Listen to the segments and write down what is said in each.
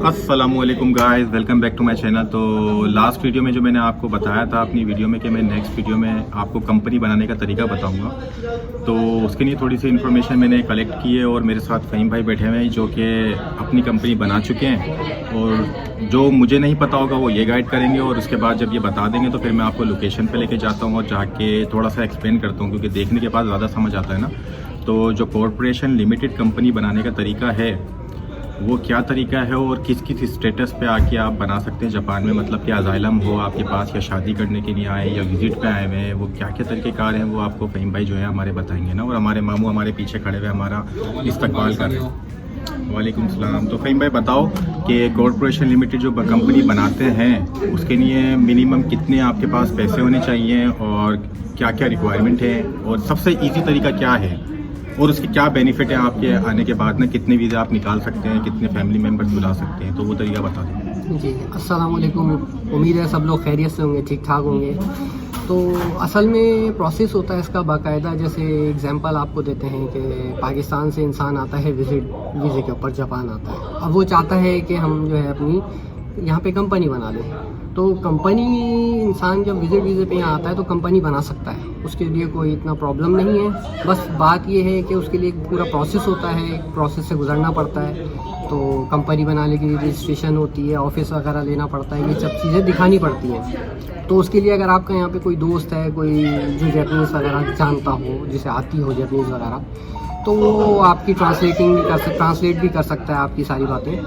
अस्सलामुअलैकुम guys, welcome back to my channel. तो last video में जो मैंने आपको बताया था अपनी वीडियो में कि मैं नेक्स्ट वीडियो में आपको कंपनी बनाने का तरीका बताऊंगा, तो उसके लिए थोड़ी सी इन्फॉर्मेशन मैंने कलेक्ट की है और मेरे साथ फ़हीम भाई बैठे हुए हैं जो कि अपनी कंपनी बना चुके हैं और जो मुझे नहीं पता होगा वो ये गाइड करेंगे और उसके बाद जब ये बता देंगे तो फिर मैं आपको लोकेशन पर लेके जाता हूँ और जाके थोड़ा सा एक्सप्लेन करता हूँ, क्योंकि देखने के बाद ज़्यादा समझ आता है ना। तो जो कॉरपोरेशन लिमिटेड कंपनी बनाने का तरीका है वो क्या तरीका है और किस किस स्टेटस पे आके आप बना सकते हैं जापान में, मतलब कि अजाइलम हो आपके पास या शादी करने के लिए आए या विजिट पे आए हुए हैं, वो क्या क्या तरीक़ेकार हैं वो आपको फ़हीम भाई जो है हमारे बताएंगे ना। और हमारे मामू हमारे पीछे खड़े हुए हमारा इस्तकबाल कर रहे हैं। वालेकुम सलाम। तो फ़हीम भाई बताओ कि कॉरपोरेशन लिमिटेड जो कंपनी बनाते हैं उसके लिए मिनिमम कितने आपके पास पैसे होने चाहिए और क्या क्या रिक्वायरमेंट है और सबसे ईजी तरीका क्या है और उसके क्या बेनिफिट है आपके आने के बाद ना, कितने वीज़ा आप निकाल सकते हैं, कितने फैमिली मेम्बर्स बुला सकते हैं, तो वो तरीका बता दें। जी अस्सलाम वालेकुम। उम्मीद है सब लोग खैरियत से होंगे, ठीक ठाक होंगे। तो असल में प्रोसेस होता है इसका बाकायदा, जैसे एग्जांपल आपको देते हैं कि पाकिस्तान से इंसान आता है वीज़े के ऊपर जापान आता है। अब वो चाहता है कि हम जो है अपनी यहाँ पे कंपनी बना लें, तो कंपनी इंसान जब वीज़े पे यहाँ आता है तो कंपनी बना सकता है, उसके लिए कोई इतना प्रॉब्लम नहीं है। बस बात ये है कि उसके लिए एक पूरा प्रोसेस होता है, एक प्रोसेस से गुजरना पड़ता है। तो कंपनी बनाने के लिए रजिस्ट्रेशन होती है, ऑफिस वगैरह लेना पड़ता है, ये सब चीज़ें दिखानी पड़ती हैं। तो उसके लिए अगर आपका यहाँ पे कोई दोस्त है, कोई जो जापानीज़ वगैरह जानता हो, जिसे आती हो जापानीज़ वगैरह, तो वो आपकी ट्रांसलेट भी कर सकता है आपकी सारी बातें।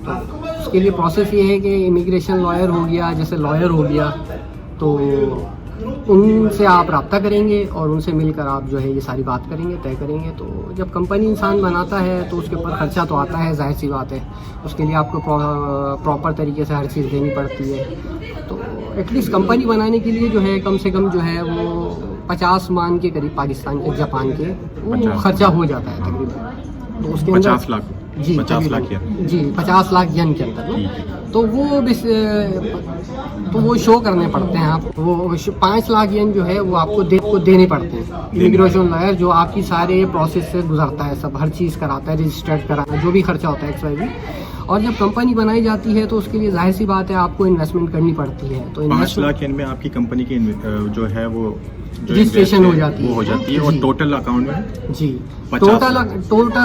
तो उसके लिए प्रोसेस ये है कि इमिग्रेशन लॉयर हो गया, जैसे लॉयर हो गया, तो उनसे आप रब्ता करेंगे और उनसे मिलकर आप जो है ये सारी बात करेंगे, तय करेंगे। तो जब कंपनी इंसान बनाता है तो उसके ऊपर खर्चा तो आता है, जाहिर सी बात है। उसके लिए आपको प्रॉपर तरीके से हर चीज़ देनी पड़ती है। तो एटलीस्ट कंपनी बनाने के लिए जो है कम से कम जो है वो 50 मान के करीब पाकिस्तान जापान के वो खर्चा हो जाता है तकरीबन। तो उसके 50 लाख जी 50 लाख जी 50 लाख यन के अंदर ना। तो वो शो करने पड़ते हैं आप, वो 5 लाख यन जो है वो आपको देने पड़ते हैं। इमिग्रेशन लॉयर जो आपकी सारे प्रोसेस से गुजरता है, सब हर चीज़ कराता है, रजिस्टर्ड कराना, जो भी खर्चा होता है XYZ। और जब कंपनी बनाई जाती है तो उसके लिए जाहिर सी बात है आपको इन्वेस्टमेंट करनी पड़ती है। तो 5 लाख यन में आपकी कंपनी की जो है वो रजिस्ट्रेशन हो जाती है और टोटल अकाउंट में जी टोटल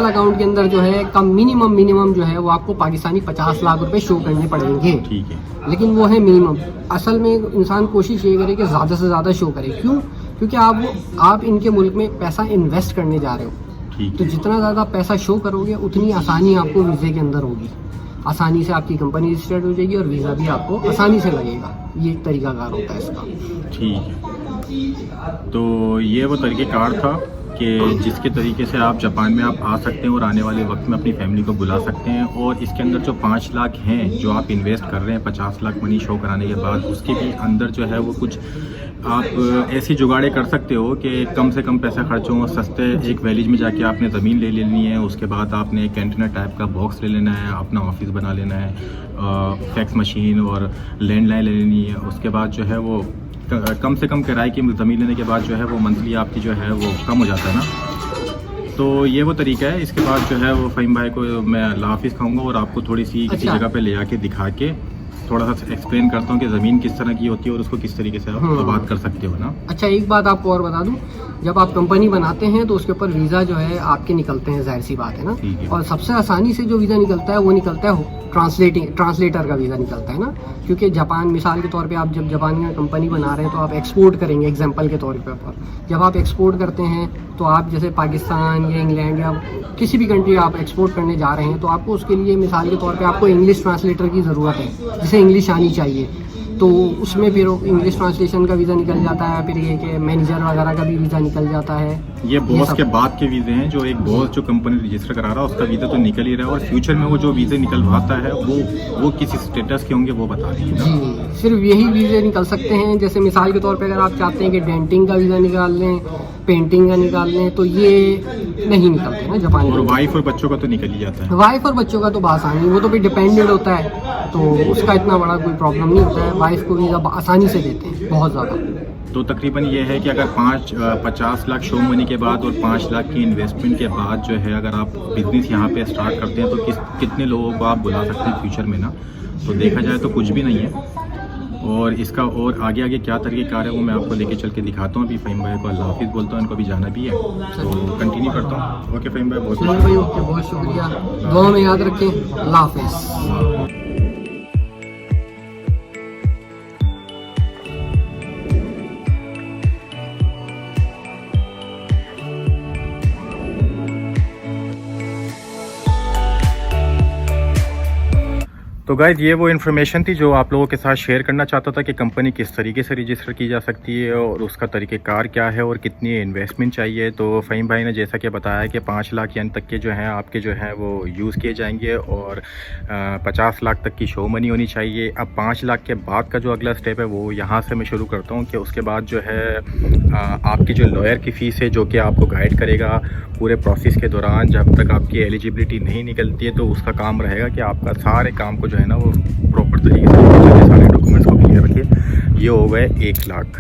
अकाउंट के अंदर जो है कम मिनिमम जो है वो आपको पाकिस्तानी 50 लाख रुपए शो करने पड़ेंगे। ठीक है, लेकिन वो है मिनिमम। असल में इंसान कोशिश ये करे कि ज़्यादा से ज़्यादा शो करे। क्यों? क्योंकि आप इनके मुल्क में पैसा इन्वेस्ट करने जा रहे हो, तो जितना ज़्यादा पैसा शो करोगे उतनी आसानी आपको वीज़े के अंदर होगी, आसानी से आपकी कंपनी रजिस्टर्ड हो जाएगी और वीज़ा भी आपको आसानी से लगेगा। ये एक तरीकाकार होता है इसका। ठीक है, तो ये वो तरीक़ेकार था कि जिसके तरीके से आप जापान में आप आ सकते हैं और आने वाले वक्त में अपनी फैमिली को बुला सकते हैं। और इसके अंदर जो 5 लाख हैं जो आप इन्वेस्ट कर रहे हैं 50 लाख मनी शो कराने के बाद, उसके भी अंदर जो है वो कुछ आप ऐसी जुगाड़े कर सकते हो कि कम से कम पैसा खर्च हो, सस्ते एक वैलीज में जाके आपने ज़मीन ले लेनी है, उसके बाद आपने एक कैंटीना टाइप का बॉक्स ले लेना है, अपना ऑफिस बना लेना है, फैक्स मशीन और लैंडलाइन ले लेनी है। उसके बाद जो है वो कम से कम किराए की ज़मीन लेने के बाद जो है वो मंथली आपकी जो है वो कम हो जाता है ना। तो ये वो तरीका है। इसके बाद जो है वो फ़हीम भाई को मैं अल्लाह हाफ़िज़ खाऊंगा और आपको थोड़ी सी किसी जगह पे ले आके दिखा के थोड़ा सा एक्सप्लेन करता हूँ कि ज़मीन किस तरह की होती है और उसको किस तरीके से आप बात कर सकते हो ना। अच्छा, एक बात आपको और बता दूं, जब आप कंपनी बनाते हैं तो उसके ऊपर वीज़ा जो है आपके निकलते हैं, जाहिर सी बात है ना। और सबसे आसानी से जो वीज़ा निकलता है वो निकलता है ट्रांसलेटर का वीज़ा निकलता है ना। क्योंकि जापान मिसाल के तौर पे आप जब जापान में कंपनी बना रहे हैं तो आप एक्सपोर्ट करेंगे, एग्जांपल के तौर पे। जब आप एक्सपोर्ट करते हैं तो आप जैसे पाकिस्तान या इंग्लैंड या किसी भी कंट्री आप एक्सपोर्ट करने जा रहे हैं तो आपको उसके लिए मिसाल के तौर पे आपको इंग्लिश ट्रांसलेटर की ज़रूरत है, जिसे इंग्लिश आनी चाहिए। तो उसमें फिर इंग्लिश ट्रांसलेशन का वीज़ा निकल जाता है, फिर ये कि मैनेजर वगैरह का भी वीज़ा निकल जाता है। ये बॉस के बाद के वीज़े हैं, जो एक बॉस जो कंपनी रजिस्टर करा रहा है उसका वीज़ा तो निकल ही रहा है और फ्यूचर में वो जो वीज़े निकलवाता है वो किस स्टेटस के होंगे वो बता रही है जी। सिर्फ यही वीज़े निकल सकते हैं। जैसे मिसाल के तौर पे अगर आप चाहते हैं कि डेंटिंग का वीज़ा निकाल लें, पेंटिंग का निकाल लें, तो ये नहीं निकलते ना जापान में। वाइफ और बच्चों का तो निकल ही जाता है। वाइफ और बच्चों का तो आसानी, वो तो भी डिपेंडेंट होता है, तो उसका इतना बड़ा कोई प्रॉब्लम नहीं होता है। वाइफ को वीज़ा आसानी से देते हैं, बहुत ज़्यादा। तो तकरीबन ये है कि अगर 50 लाख शो मनी के बाद और 5 लाख की इन्वेस्टमेंट के बाद जो है अगर आप बिज़नेस यहाँ पे स्टार्ट करते हैं तो कितने लोगों को आप बुला सकते हैं फ्यूचर में ना। तो देखा जाए तो कुछ भी नहीं है। और इसका और आगे आगे क्या तरीक़ेकार है वो मैं आपको लेके चल के दिखाता हूँ। अभी फ़हीम भाई को अल्लाह हाफिज़ बोलता हूँ, इनको भी जाना भी है तो कंटिन्यू करता हूँ। ओके फ़हीम भाई, बहुत भाई, ओके, बहुत शुक्रिया। दुआ में याद रखें। अल्लाह हाफिज़। तो गाइस ये वो इन्फॉर्मेशन थी जो आप लोगों के साथ शेयर करना चाहता था कि कंपनी किस तरीके से रजिस्टर की जा सकती है और उसका तरीक़ेकार क्या है और कितनी इन्वेस्टमेंट चाहिए। तो फ़हीम भाई ने जैसा कि बताया कि 5 लाख यानी तक के जो हैं आपके जो हैं वो यूज़ किए जाएंगे और 50 लाख तक की शो मनी होनी चाहिए। अब 5 लाख के बाद का जो अगला स्टेप है वो यहाँ से मैं शुरू करता हूँ कि उसके बाद जो है आपकी जो लॉयर की फ़ीस है जो कि आपको गाइड करेगा पूरे प्रोसेस के दौरान जब तक आपकी एलिजिबिलिटी नहीं निकलती है। तो उसका काम रहेगा कि आपका सारे काम को जो है ना वो प्रॉपर तरीके से सारे डॉक्यूमेंट्स को क्लियर रखिए। ये हो गए 1 लाख,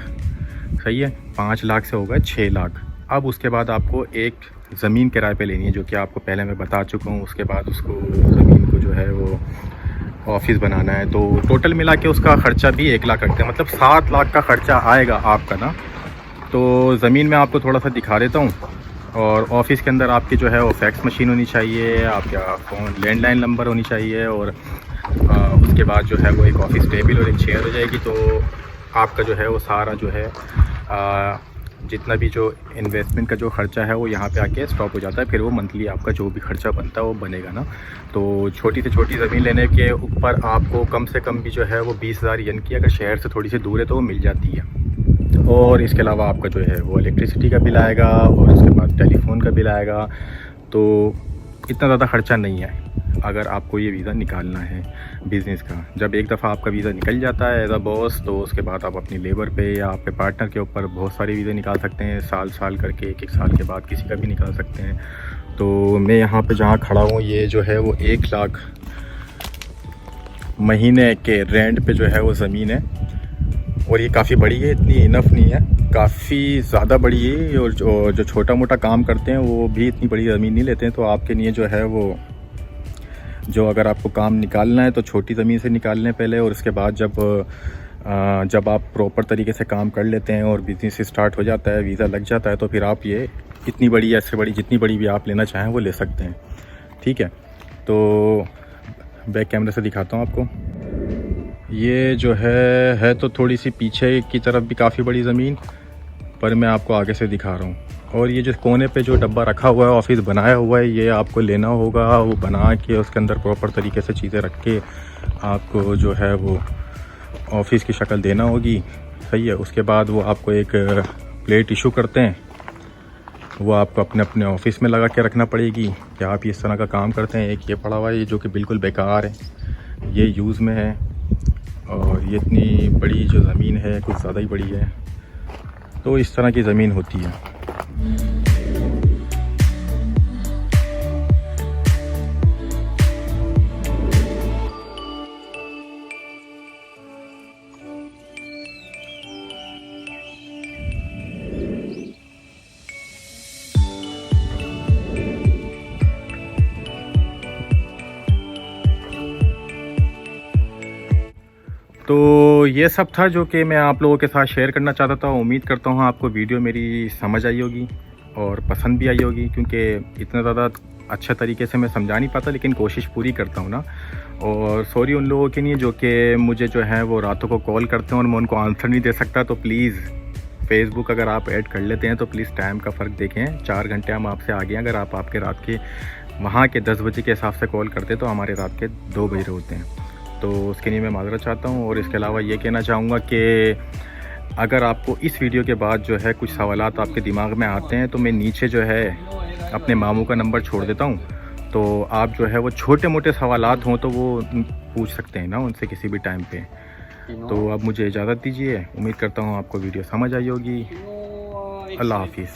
सही है। 5 लाख से हो गए 6 लाख। अब उसके बाद आपको एक ज़मीन किराए पे लेनी है जो कि आपको पहले मैं बता चुका हूँ। उसके बाद उसको ज़मीन को जो है वो ऑफिस बनाना है। तो टोटल मिला के उसका ख़र्चा भी 1 लाख रखते हैं, मतलब 7 लाख का ख़र्चा आएगा आपका ना। तो ज़मीन में आपको थोड़ा सा दिखा देता हूँ। और ऑफ़िस के अंदर आपकी जो है वो फैक्स मशीन होनी चाहिए, आपका फ़ोन लैंडलाइन नंबर होनी चाहिए और उसके बाद जो है वो एक ऑफ़िस टेबल और एक चेयर हो जाएगी। तो आपका जो है वो सारा जो है जितना भी जो इन्वेस्टमेंट का जो ख़र्चा है वो यहाँ पे आके स्टॉप हो जाता है। फिर वो मंथली आपका जो भी ख़र्चा बनता है वो बनेगा ना। तो छोटी से छोटी ज़मीन लेने के ऊपर आपको कम से कम भी जो है वो 20,000 यन की अगर शहर से थोड़ी सी दूर है तो वो मिल जाती है। और इसके अलावा आपका जो है वो इलेक्ट्रिसिटी का बिल आएगा और उसके बाद टेलीफोन का बिल आएगा। तो इतना ज़्यादा ख़र्चा नहीं है अगर आपको ये वीज़ा निकालना है बिज़नेस का। जब एक दफ़ा आपका वीज़ा निकल जाता है एज अ बॉस तो उसके बाद आप अपनी लेबर पे या आपके पार्टनर के ऊपर बहुत सारे वीज़े निकाल सकते हैं, साल करके, एक साल के बाद किसी का भी निकाल सकते हैं। तो मैं यहाँ पे जहाँ खड़ा हूँ ये जो है वो 1 लाख महीने के रेंट पे जो है वो ज़मीन है और ये काफ़ी बड़ी है, इतनी इनफ नहीं है, काफ़ी ज़्यादा बड़ी है। और जो छोटा मोटा काम करते हैं वो भी इतनी बड़ी ज़मीन नहीं लेते हैं। तो आपके लिए जो है वो जो अगर आपको काम निकालना है तो छोटी ज़मीन से निकाल लें पहले और उसके बाद जब आप प्रॉपर तरीके से काम कर लेते हैं और बिज़नेस स्टार्ट हो जाता है, वीज़ा लग जाता है तो फिर आप ये इतनी बड़ी या इससे बड़ी जितनी बड़ी भी आप लेना चाहें वो ले सकते हैं। ठीक है, तो बैक कैमरे से दिखाता हूँ आपको। ये जो है तो थोड़ी सी पीछे की तरफ भी काफ़ी बड़ी ज़मीन, पर मैं आपको आगे से दिखा रहा हूँ। और ये जो कोने पे जो डब्बा रखा हुआ है, ऑफिस बनाया हुआ है, ये आपको लेना होगा। वो बना के उसके अंदर प्रॉपर तरीके से चीज़ें रख के आपको जो है वो ऑफिस की शक्ल देना होगी, सही है। उसके बाद वो आपको एक प्लेट इशू करते हैं, वो आपको अपने अपने ऑफिस में लगा के रखना पड़ेगी कि आप इस तरह का काम करते हैं। एक ये पड़ा हुआ है जो कि बिल्कुल बेकार है, ये यूज़ में है। और ये इतनी बड़ी जो ज़मीन है कुछ ज़्यादा ही बड़ी है। तो इस तरह की ज़मीन होती है। तो ये सब था जो कि मैं आप लोगों के साथ शेयर करना चाहता था। उम्मीद करता हूँ आपको वीडियो मेरी समझ आई होगी और पसंद भी आई होगी, क्योंकि इतना ज़्यादा अच्छे तरीके से मैं समझा नहीं पाता, लेकिन कोशिश पूरी करता हूँ ना। और सॉरी उन लोगों के लिए जो कि मुझे जो है वो रातों को कॉल करते हैं और मैं उनको आंसर नहीं दे सकता। तो प्लीज़ फेसबुक अगर आप ऐड कर लेते हैं तो प्लीज़ टाइम का फ़र्क देखें। 4 घंटे हम आपसे आगे हैं। अगर आप आपके रात के वहाँ के 10 बजे के हिसाब से कॉल करते तो हमारे रात के 2 बज रहे होते हैं। तो उसके लिए मैं माज़रत चाहता हूँ। और इसके अलावा ये कहना चाहूँगा कि अगर आपको इस वीडियो के बाद जो है कुछ सवालात आपके दिमाग में आते हैं तो मैं नीचे जो है अपने मामू का नंबर छोड़ देता हूँ। तो आप जो है वो छोटे मोटे सवालात हों तो वो पूछ सकते हैं ना उनसे किसी भी टाइम पे। तो अब मुझे इजाज़त दीजिए। उम्मीद करता हूँ आपको वीडियो समझ आई होगी। अल्लाह हाफिज़।